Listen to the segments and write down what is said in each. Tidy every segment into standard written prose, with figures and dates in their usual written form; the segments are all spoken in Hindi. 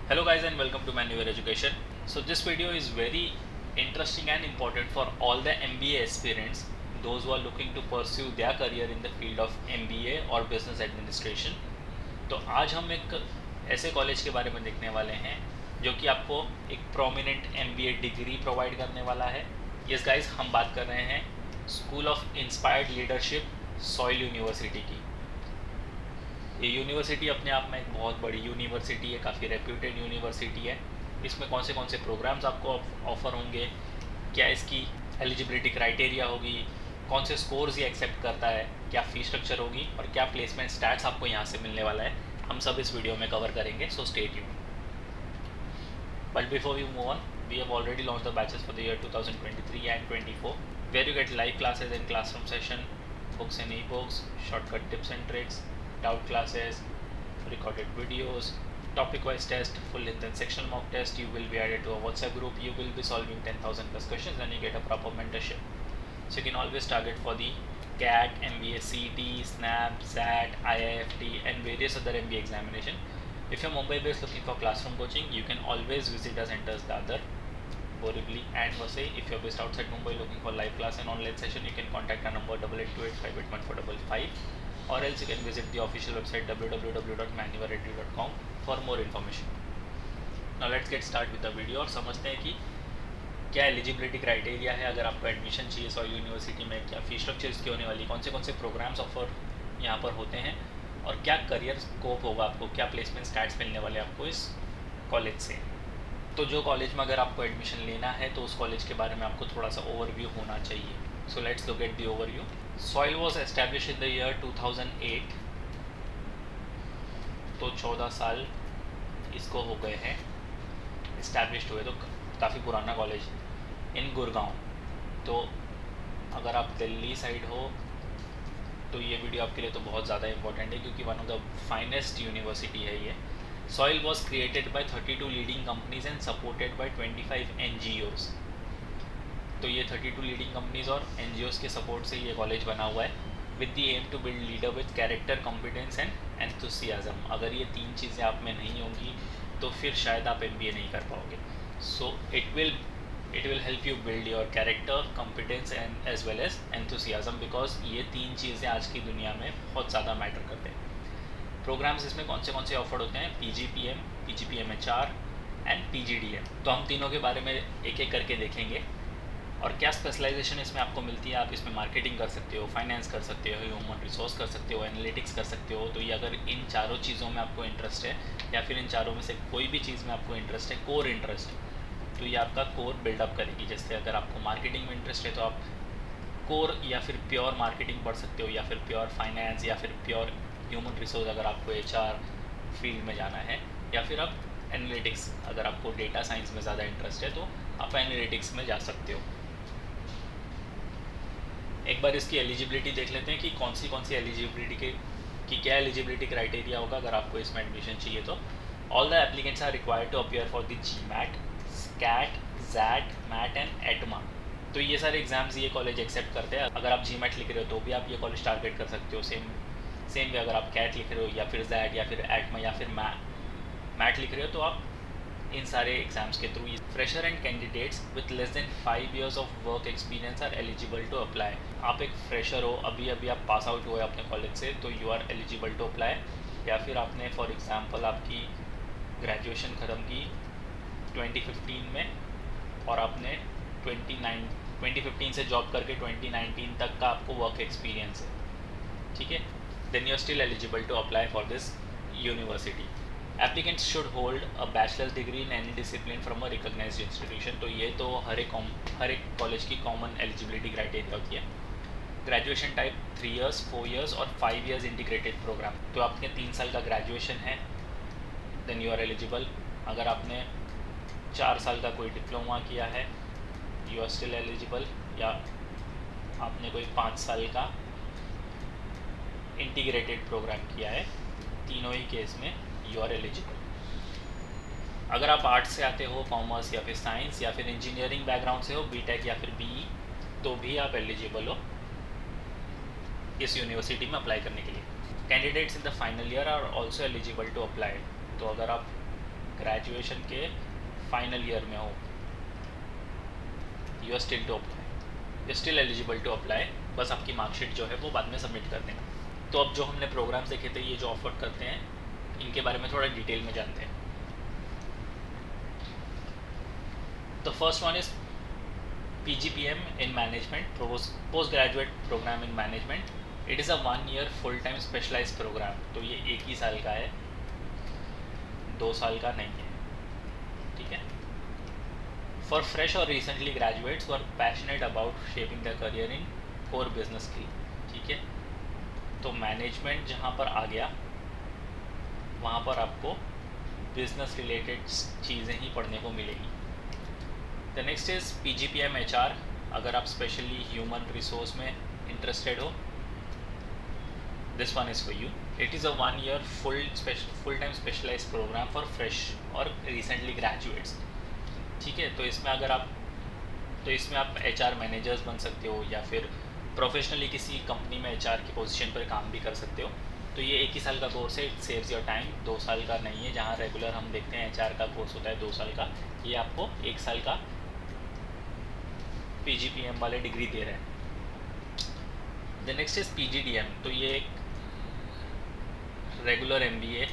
Hello guys and welcome to Manual Education. So this video is very interesting and important for all the MBA aspirants, those who are looking to pursue their career in the field of MBA or business administration. तो आज हम एक ऐसे कॉलेज के बारे में देखने वाले हैं जो कि आपको एक प्रोमिनेंट MBA डिग्री प्रोवाइड करने वाला है. यस गाइस, हम बात कर रहे हैं school of inspired leadership soil university की. ये यूनिवर्सिटी अपने आप में एक बहुत बड़ी यूनिवर्सिटी है, काफ़ी रेप्यूटेड यूनिवर्सिटी है. इसमें कौन से प्रोग्राम्स आपको ऑफ़र होंगे, क्या इसकी एलिजिबिलिटी क्राइटेरिया होगी, कौन से स्कोर्स ये एक्सेप्ट करता है, क्या फ़ी स्ट्रक्चर होगी और क्या प्लेसमेंट स्टैट्स आपको यहाँ से मिलने वाला है, हम सब इस वीडियो में कवर करेंगे. So stay tuned. But before we move on, we have already launched the batches for the year 2023 and 24, where you get live classes in classroom session, books and e-books, shortcut tips and tricks, doubt classes, recorded videos, topic-wise test, full length and sectional mock test. You will be added to a WhatsApp group. You will be solving 10,000 plus questions and you get a proper mentorship. So you can always target for the CAT, MBA, CET, SNAP, SAT, IIFT and various other MBA examination. If you're Mumbai based looking for classroom coaching, you can always visit our centers Dadar, Borivali and Vasai. If you're based outside Mumbai looking for live class and online session, you can contact our number 8828581455, or else you can visit the official website www.manuaredu.com for more information. Now let's get started with the video और समझते हैं कि क्या एलिजिबिलिटी क्राइटेरिया है अगर आपको एडमिशन चाहिए सॉइल यूनिवर्सिटी में, क्या फ़ी स्ट्रक्चर इसकी होने वाली, कौन से प्रोग्राम्स ऑफर यहाँ पर होते हैं और क्या करियर स्कोप होगा आपको, क्या प्लेसमेंट स्टैट्स मिलने वाले आपको इस कॉलेज से. तो जो कॉलेज में अगर आपको एडमिशन लेना है तो उस कॉलेज के बारे में आपको थोड़ा सा ओवरव्यू होना चाहिए. So let's look at the overview. Soil was establish in the year 2008. तो 14 साल इसको हो गए हैं इस्टेब्लिश्ड हुए, तो काफ़ी पुराना कॉलेज इन गुड़गांव. तो अगर आप दिल्ली साइड हो तो ये वीडियो आपके लिए तो बहुत ज़्यादा इंपॉर्टेंट है, क्योंकि one of the finest university है ये. SOIL was created by 32 leading companies and supported by 25 NGOs. तो ये 32 लीडिंग कंपनीज और NGOs के सपोर्ट से ये कॉलेज बना हुआ है, with the aim to build leader with character, competence and enthusiasm. अगर ये तीन चीज़ें आप में नहीं होंगी तो फिर शायद आप MBA नहीं कर पाओगे. So it will help you build your character, competence and as well as enthusiasm, because ये तीन चीज़ें आज की दुनिया में बहुत ज़्यादा मैटर करते हैं. प्रोग्राम्स इसमें कौन से ऑफर होते हैं? PGPM, PGPM-HR and PGDM. तो हम तीनों के बारे में एक एक करके देखेंगे और क्या स्पेशलाइजेशन इसमें आपको मिलती है. आप इसमें मार्केटिंग कर सकते हो, फाइनेंस कर सकते हो, ह्यूमन रिसोर्स कर सकते हो, एनालिटिक्स कर सकते हो. तो ये अगर इन चारों चीज़ों में आपको इंटरेस्ट है या फिर इन चारों में से कोई भी चीज़ में आपको इंटरेस्ट है, कोर इंटरेस्ट, तो ये आपका कोर बिल्डअप करेगी. जैसे अगर आपको मार्केटिंग में इंटरेस्ट है तो आप कोर या फिर प्योर मार्केटिंग पढ़ सकते हो, या फिर प्योर फाइनेंस, या फिर प्योर ह्यूमन रिसोर्स अगर आपको HR फील्ड में जाना है, या फिर आप एनालिटिक्स, अगर आपको डेटा साइंस में ज़्यादा इंटरेस्ट है तो आप एनालिटिक्स में जा सकते हो. एक बार इसकी एलिजिबिलिटी देख लेते हैं कि कौन सी एलिजिबिलिटी की क्या एलिजिबिलिटी क्राइटेरिया होगा अगर आपको इसमें एडमिशन चाहिए. तो all the applicants are required to appear for the GMAT, SCAT, ZAT, MAT and ETMA. तो ये सारे एग्जाम्स ये कॉलेज एक्सेप्ट करते हैं. अगर आप GMAT लिख रहे हो तो भी आप ये कॉलेज टारगेट कर सकते हो. सेम वे अगर आप CAT लिख रहे हो या फिर ZAT या फिर ETMA या फिर MAT लिख रहे हो तो आप इन सारे एग्जाम्स के through. Fresher and candidates with less than 5 years of work experience are eligible to apply. आप एक फ्रेशर हो, अभी आप पास आउट हुए अपने कॉलेज से, तो you are eligible to apply. या फिर आपने फॉर एग्जांपल आपकी ग्रेजुएशन ख़त्म की 2015 में और आपने 2015 से जॉब करके 2019 तक का आपको वर्क एक्सपीरियंस है, ठीक है, then you are still eligible to apply for this university. Applicants should hold a bachelor's degree in any discipline from a recognized institution. तो ये तो हर एक कॉलेज की कॉमन एलिजिबिलिटी क्राइटेरिया होती है. ग्रेजुएशन टाइप 3 years, 4 years और 5 years इंटीग्रेटेड प्रोग्राम. तो आपके 3 साल का ग्रेजुएशन है, देन यू आर एलिजिबल. अगर आपने 4 साल का कोई डिप्लोमा किया है, यू आर स्टिल एलिजिबल. या आपने कोई 5 साल का इंटीग्रेटेड प्रोग्राम किया है, तीनों ही केस में यू आर एलिजिबल. अगर आप आर्ट्स से आते हो, कॉमर्स या फिर साइंस या फिर इंजीनियरिंग बैकग्राउंड से हो, BTech या फिर BE, तो भी आप एलिजिबल हो इस यूनिवर्सिटी में अप्लाई करने के लिए. Candidates in the final year are also eligible to apply. तो अगर आप ग्रेजुएशन के फाइनल ईयर में हो, you are still to apply, you still eligible to apply, बस आपकी मार्कशीट जो है वो बाद में सबमिट कर देना। तो अब जो हमने प्रोग्राम्स देखे थे, ये जो ऑफर करते हैं, इनके बारे में थोड़ा डिटेल में जानते हैं। तो first one is PGPM in Management, post graduate programme in management. It is a 1 year full time specialise programme. तो ये 1 ही साल का है, 2 साल का नहीं है, ठीक है। फॉर फ्रेश और recently graduates who are passionate about shaping the career in core business skill, ठीक है। तो मैनेजमेंट जहाँ पर आ गया, वहाँ पर आपको बिजनेस रिलेटेड चीज़ें ही पढ़ने को मिलेगी। The next is PGPM HR। अगर आप स्पेशली ह्यूमन रिसोर्स में इंटरेस्टेड हो, this one is for you. It is a 1 year full time specialise programme for fresh और रिसेंटली ग्रेजुएट्स, ठीक है। तो इसमें आप HR मैनेजर्स बन सकते हो, या फिर प्रोफेशनली किसी कंपनी में HR की पोजीशन पर काम भी कर सकते हो। तो ये 1 ही साल का कोर्स है, इट सेव्स योर टाइम। 2 साल का नहीं है, जहाँ रेगुलर हम देखते हैं HR का कोर्स होता है 2 साल का, ये आपको 1 साल का PGPM वाले डिग्री दे रहे हैं। The next is PGDM। तो ये एक रेगुलर MBA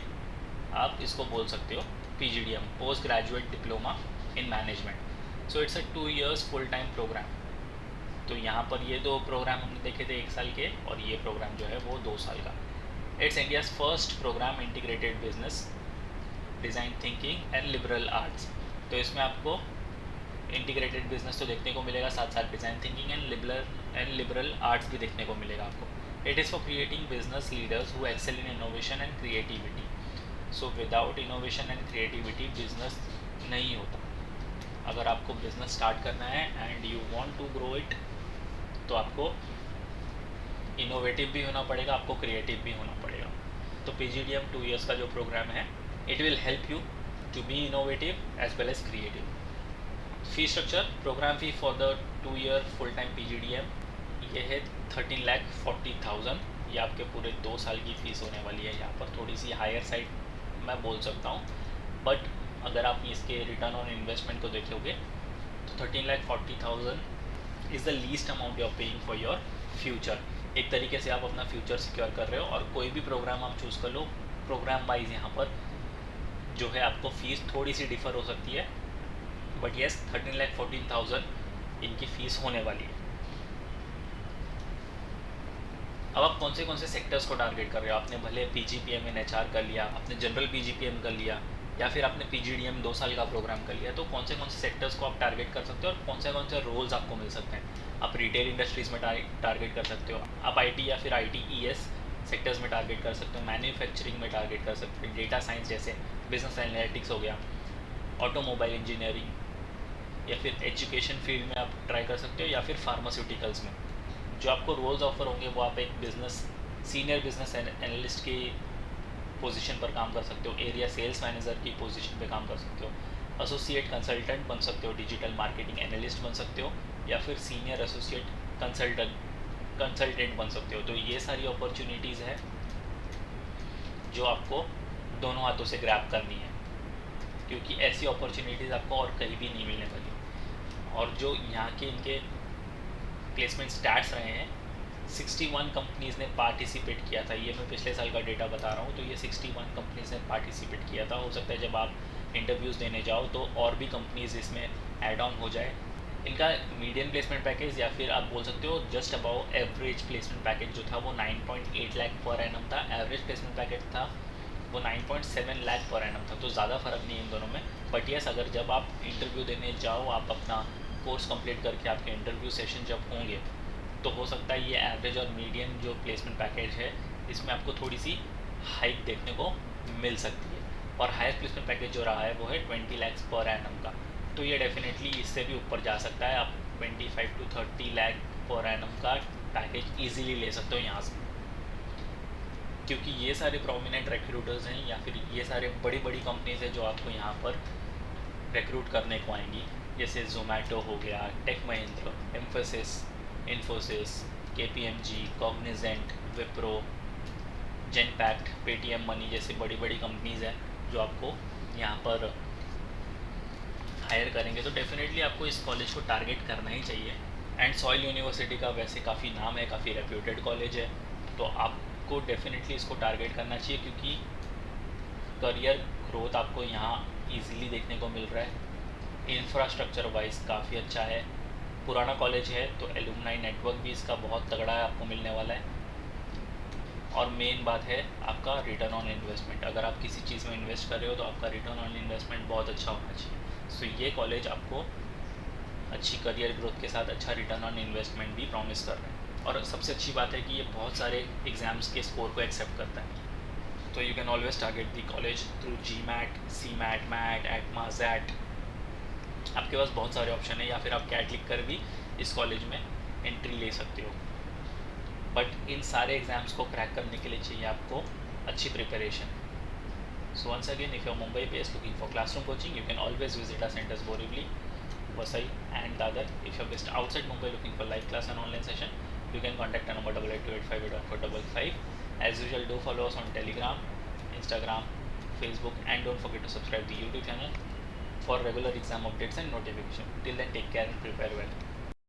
आप इसको बोल सकते हो, PGDM, post graduate diploma in management. So it's a 2 years full time programme. तो यहाँ पर ये 2 प्रोग्राम हमने देखे थे 1 साल के, और ये प्रोग्राम जो है वो 2 साल का। It's India's first programme integrated business, design thinking and liberal arts. तो इसमें आपको इंटीग्रेटेड बिजनेस तो देखने को मिलेगा, साथ साथ design thinking and liberal arts भी देखने को मिलेगा आपको। It is for creating business leaders who excel in innovation and creativity. So without innovation and creativity business नहीं होता। अगर आपको बिजनेस स्टार्ट करना है and you want to grow it, तो आपको इनोवेटिव भी होना पड़ेगा, आपको क्रिएटिव भी होना पड़ेगा। तो PGDM 2 years का जो प्रोग्राम है, it will help you to be innovative as well as creative. Fee structure, programme fee for the 2 year full time PGDM ये है 13,40,000। ये आपके पूरे 2 साल की फ़ीस होने वाली है। यहाँ पर थोड़ी सी हायर साइड मैं बोल सकता हूँ, बट अगर आप इसके रिटर्न ऑन इन्वेस्टमेंट को देखोगे तो 13,40,000 is the least amount you are paying for your future. एक तरीके से आप अपना फ्यूचर सिक्योर कर रहे हो। और कोई भी प्रोग्राम आप चूज़ कर लो, प्रोग्राम वाइज यहाँ पर जो है आपको फ़ीस थोड़ी सी डिफ़र हो सकती है, बट येस 13,14,000 इनकी फ़ीस होने वाली है। अब आप कौन से सेक्टर्स को टारगेट कर रहे हो? आपने भले PGPM इन HR कर लिया, आपने जनरल PGPM कर लिया, या फिर आपने PGDM 2 साल का प्रोग्राम कर लिया, तो कौन से सेक्टर्स को आप टारगेट कर सकते हो और कौन से रोल्स आपको मिल सकते हैं? आप रिटेल इंडस्ट्रीज़ में टारगेट कर सकते हो, आप IT या फिर ITES सेक्टर्स में टारगेट कर सकते हो, मैन्युफैक्चरिंग में टारगेट कर सकते हो, डेटा साइंस जैसे बिजनेस एनालिटिक्स हो गया, ऑटोमोबाइल इंजीनियरिंग, या फिर एजुकेशन फील्ड में आप ट्राई कर सकते हो, या फिर फार्मास्यूटिकल्स में। जो आपको रोल्स ऑफर होंगे वो आप एक सीनियर बिजनेस एनालिस्ट की पोजीशन पर काम कर सकते हो, एरिया सेल्स मैनेजर की पोजीशन पे काम कर सकते हो, एसोसिएट कंसल्टेंट बन सकते हो, डिजिटल मार्केटिंग एनालिस्ट बन सकते हो, या फिर सीनियर एसोसिएट कंसल्टेंट बन सकते हो। तो ये सारी अपॉर्चुनिटीज़ है जो आपको दोनों हाथों से ग्रैब करनी है, क्योंकि ऐसी अपॉर्चुनिटीज़ आपको और कहीं भी नहीं मिलने वाली। और जो यहाँ के इनके प्लेसमेंट स्टैट्स रहे हैं, 61 कंपनीज़ ने पार्टिसिपेट किया था। ये मैं पिछले साल का डेटा बता रहा हूँ। तो ये 61 कंपनीज़ ने पार्टिसिपेट किया था। हो सकता है जब आप इंटरव्यूज़ देने जाओ तो और भी कंपनीज़ इसमें ऐड ऑन हो जाए। इनका मीडियम प्लेसमेंट पैकेज, या फिर आप बोल सकते हो just about average placement package जो था वो 9.8 लाख पर एनम था। एवरेज प्लेसमेंट पैकेज था वो 9.7 लाख पर एनम था। तो ज़्यादा फ़र्क नहीं है इन दोनों में। बट यस, अगर जब आप इंटरव्यू देने जाओ, आप अपना कोर्स कंप्लीट करके आपके इंटरव्यू सेशन जब होंगे, तो हो सकता है ये एवरेज और मीडियम जो प्लेसमेंट पैकेज है इसमें आपको थोड़ी सी हाइक देखने को मिल सकती है। और हायर प्लेसमेंट पैकेज जो रहा है वो है 20 लाख पर एनम का। तो ये डेफिनेटली इससे भी ऊपर जा सकता है। आप 25 to 30 लाख पर एनम का पैकेज ईजिली ले सकते हो यहाँ से, क्योंकि ये सारे प्रोमिनेंट रिक्रूटर्स हैं, या फिर ये सारे बड़ी बड़ी कंपनीज हैं जो आपको यहाँ पर रिक्रूट करने को आएंगी। जैसे जोमेटो हो गया, Tech Mahindra, Mphasis, Infosys, KPMG, Cognizant, Wipro, Genpact, Paytm money जैसे बड़ी बड़ी कंपनीज़ हैं जो आपको यहाँ पर हायर करेंगे तो डेफिनेटली आपको इस कॉलेज को टारगेट करना ही चाहिए। एंड सॉइल यूनिवर्सिटी का वैसे काफ़ी नाम है, काफ़ी रेप्यूटेड कॉलेज है, तो आपको डेफिनेटली इसको टारगेट करना चाहिए क्योंकि करियर ग्रोथ आपको यहाँ ईजिली देखने को मिल रहा है। इंफ्रास्ट्रक्चर वाइज काफ़ी अच्छा है, पुराना कॉलेज है तो एलुमनाई नेटवर्क भी इसका बहुत तगड़ा है, आपको मिलने वाला है। और मेन बात है आपका रिटर्न ऑन इन्वेस्टमेंट, अगर आप किसी चीज़ में इन्वेस्ट कर रहे हो तो आपका रिटर्न ऑन इन्वेस्टमेंट बहुत अच्छा होना चाहिए। सो ये कॉलेज आपको अच्छी करियर ग्रोथ के साथ अच्छा रिटर्न ऑन इन्वेस्टमेंट भी प्रॉमिस कर रहे हैं। और सबसे अच्छी बात है कि ये बहुत सारे एग्ज़ाम्स के स्कोर को एक्सेप्ट करता है, तो you can always target the college through GMAT, CMAT, MAT, ATMA, ZAT। आपके पास बहुत सारे ऑप्शन है, या फिर आप कैट लिख कर भी इस कॉलेज में एंट्री ले सकते हो। बट इन सारे एग्ज़ाम्स को क्रैक करने के लिए चाहिए आपको अच्छी preparation. So once again, if you're Mumbai based looking for classroom coaching, you can always visit our centers Borivali, Vasai and Dadar. If you're based outside Mumbai looking for live class and online session, you can contact our number 8828581455. As usual, do follow us on Telegram, Instagram, Facebook, and don't forget to subscribe to the YouTube channel for regular exam updates and notification. Till then, take care and prepare well.